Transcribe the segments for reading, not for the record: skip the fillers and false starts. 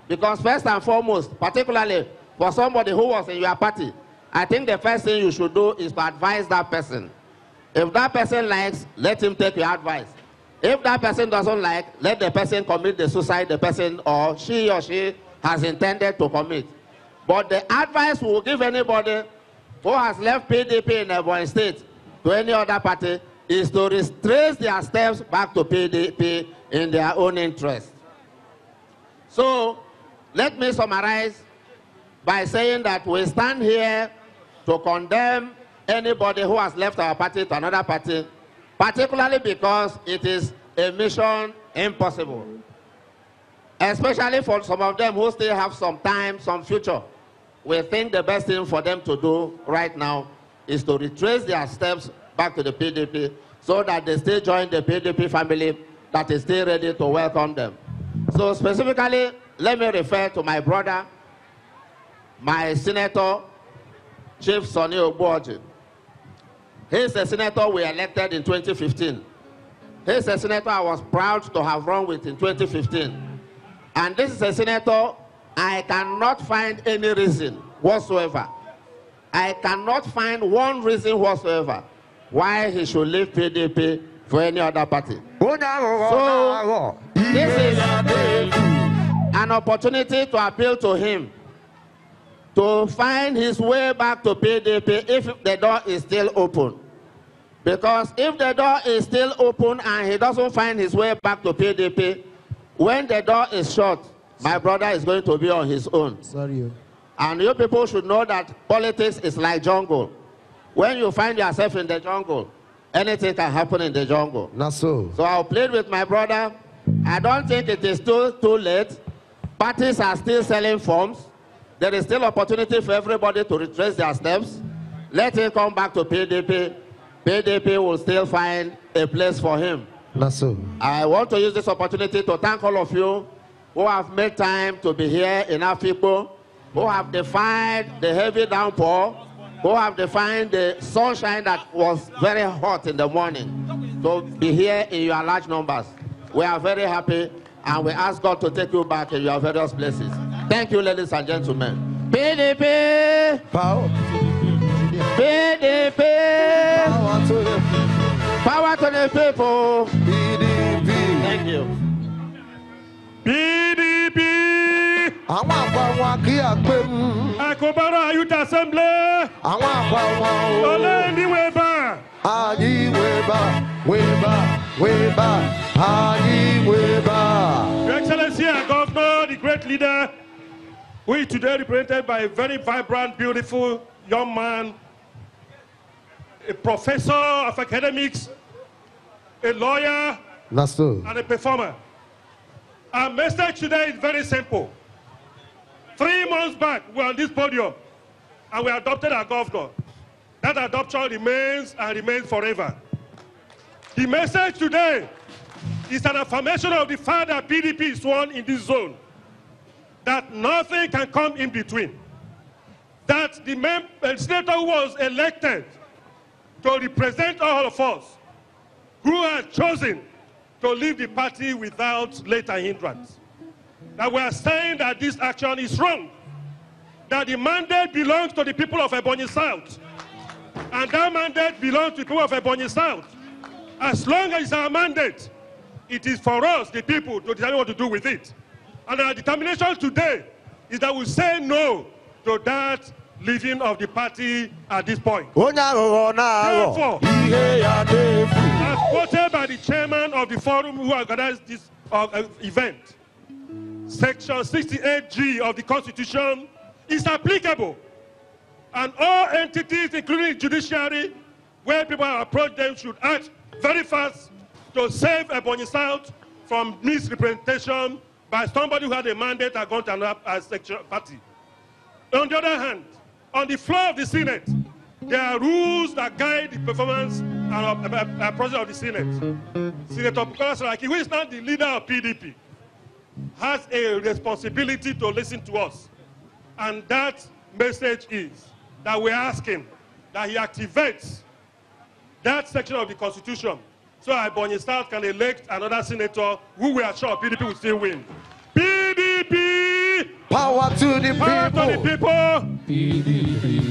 Because first and foremost, particularly for somebody who was in your party, I think the first thing you should do is to advise that person. If that person likes, let him take your advice. If that person doesn't like, let the person commit the suicide the person or she has intended to commit. But the advice we will give anybody who has left PDP in Ebonyi State to any other party is to retrace their steps back to PDP in their own interest. So, let me summarize by saying that we stand here to condemn anybody who has left our party to another party, particularly because it is a mission impossible. Especially for some of them who still have some time, some future. We think the best thing for them to do right now is to retrace their steps back to the PDP so that they still join the PDP family that is still ready to welcome them. So specifically, let me refer to my brother, my senator, Chief Sonny Ogbuoji. He's a senator we elected in 2015. He's a senator I was proud to have run with in 2015. And this is a senator I cannot find any reason whatsoever. I cannot find one reason whatsoever why he should leave PDP for any other party. So, this is an opportunity to appeal to him to find his way back to PDP if the door is still open. Because if the door is still open and he doesn't find his way back to PDP, when the door is shut, my brother is going to be on his own. Sorry. And you people should know that politics is like jungle. When you find yourself in the jungle, anything can happen in the jungle. Not so. So I'll plead with my brother. I don't think it is too late. Parties are still selling forms. There is still opportunity for everybody to retrace their steps. Let him come back to PDP. PDP will still find a place for him. Not so. I want to use this opportunity to thank all of you who have made time to be here in Afikpo, who have defied the heavy downpour, who have defied the sunshine that was very hot in the morning, to be here in your large numbers. We are very happy, and we ask God to take you back in your various places. Thank you, ladies and gentlemen. PDP! Power. PDP! Power to the people. Power to the people! PDP. Thank you. PDP! Àwọn àpàwọn kí àpémú. Akobara Youth Assembly! Àwọn àpàwọn o. Ole ni weba! Ayi weba, ayi weba. Your Excellency and Governor, the great leader, who is today represented by a very vibrant, beautiful young man, a professor of academics, a lawyer, and a performer. Our message today is very simple. 3 months back, we were on this podium, and we adopted our governor. That adoption remains and remains forever. The message today is an affirmation of the fact that PDP is one in this zone, that nothing can come in between, that the senator who was elected to represent all of us, who are chosen to leave the party without later hindrance, that we are saying that this action is wrong, that the mandate belongs to the people of Ebonyi South, and that mandate belongs to the people of Ebonyi South. As long as it's our mandate, it is for us, the people, to decide what to do with it. And our determination today is that we say no to that leaving of the party at this point. Therefore, as quoted by the chairman of the forum who organized this event, Section 68G of the Constitution is applicable. And all entities, including the judiciary, where people have approached them, should act very fast to save Ebonyi South from misrepresentation by somebody who had a mandate and gone to another section party. On the other hand, on the floor of the Senate, there are rules that guide the performance and process of the Senate. Senator Bukola Saraki, who is now the leader of PDP, has a responsibility to listen to us. And that message is that we're asking that he activates that section of the Constitution so Ebonyi South can elect another senator who we are sure PDP will still win. PDP! to the Power to the people. people.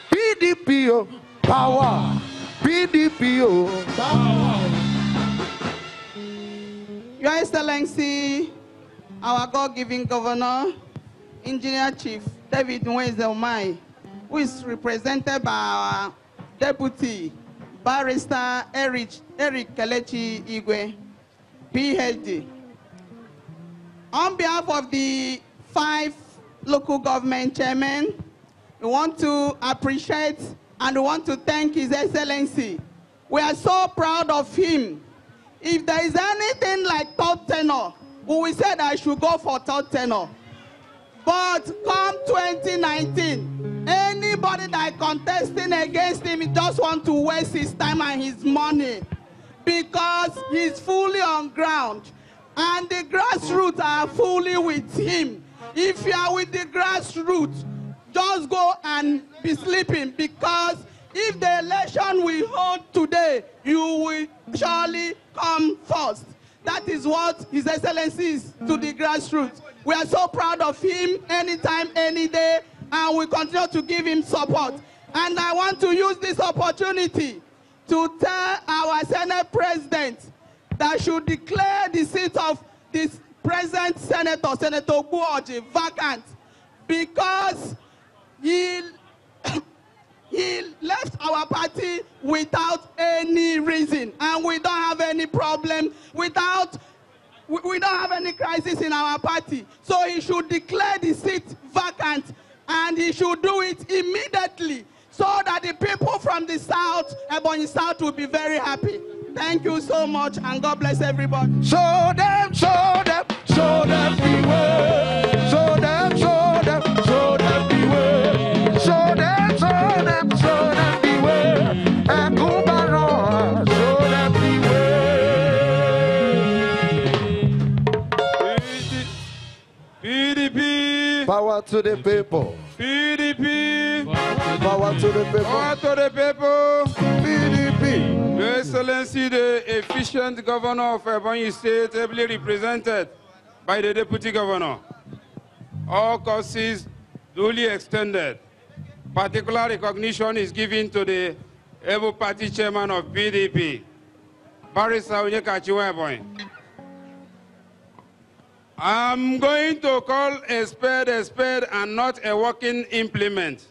PDP, oh, power. PDP, oh, power. Your Excellency, our God-given Governor, Engineer Chief David Ebonyi, who is represented by our Deputy Barrister Eric Kelechi Igwe, PhD. On behalf of the 5 local government chairmen, we want to appreciate and we want to thank His Excellency. We are so proud of him. If there is anything like third tenor, we will say that I should go for third tenor. But come 2019, anybody that is contesting against him, he just want to waste his time and his money because he's fully on ground and the grassroots are fully with him. If you are with the grassroots, just go and be sleeping because if the election we hold today, you will surely come first. That is what His Excellency is to the grassroots. We are so proud of him anytime, any day, and we continue to give him support. And I want to use this opportunity to tell our Senate President that should declare the seat of this present Senator, Senator Ebonyi, vacant because he left our party without any reason, and we don't have any problem we don't have any crisis in our party. So he should declare the seat vacant, and he should do it immediately so that the people from the South, Ebonyi South, will be very happy. Thank you so much, and God bless everybody. Show them the way. Show them the way. Show them the way. And Kumbaro, show them the way. PDP. Power to the people. PDP. Power to the people. Power to the people. PDP. Your Excellency, the efficient governor of Ebonyi State, ably represented by the Deputy Governor. All courses duly extended. Particular recognition is given to the able party chairman of PDP, Barrister Ebonyi. I'm going to call a spade and not a working implement.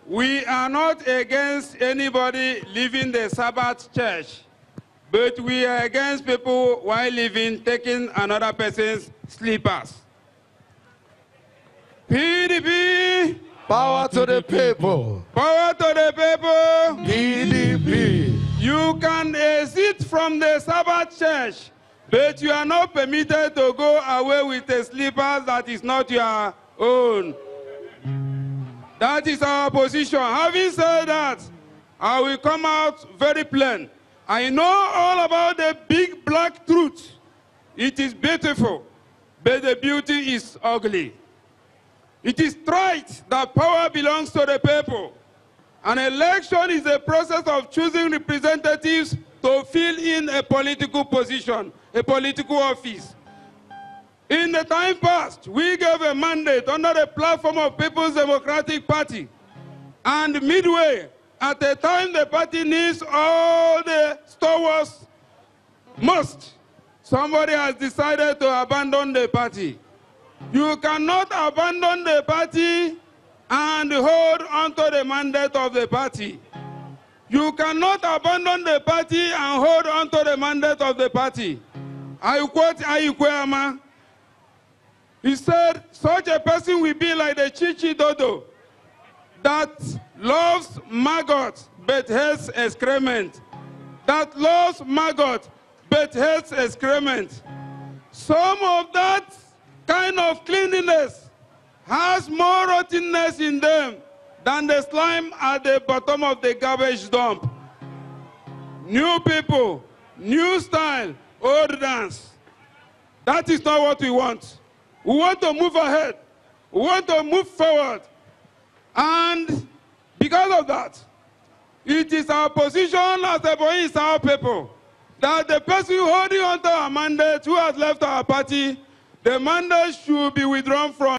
We are not against anybody leaving the Sabbath church, but we are against people while living taking another person's slippers. PDP. Power to the people. Power to the people. PDP. You can exit from the Sabbath church, but you are not permitted to go away with a slippers that is not your own. That is our position. Having said that, I will come out very plain. I know all about the big black truth. It is beautiful, but the beauty is ugly. It is right that power belongs to the people. An election is a process of choosing representatives to fill in a political position, a political office. In the time past, we gave a mandate under the platform of People's Democratic Party. And midway, at the time the party needs all the stalwarts most, somebody has decided to abandon the party. You cannot abandon the party and hold onto the mandate of the party. You cannot abandon the party and hold onto the mandate of the party. I quote Ayukwema. He said, such a person will be like the chichi dodo that loves maggot but hates excrement. That loves maggot but hates excrement. Some of that kind of cleanliness has more rottenness in them than the slime at the bottom of the garbage dump. New people, new style, old dance. That is not what we want. We want to move ahead. We want to move forward. And because of that, it is our position as Ebonyi South people that the person holding on to our mandate, who has left our party, The mandate should be withdrawn from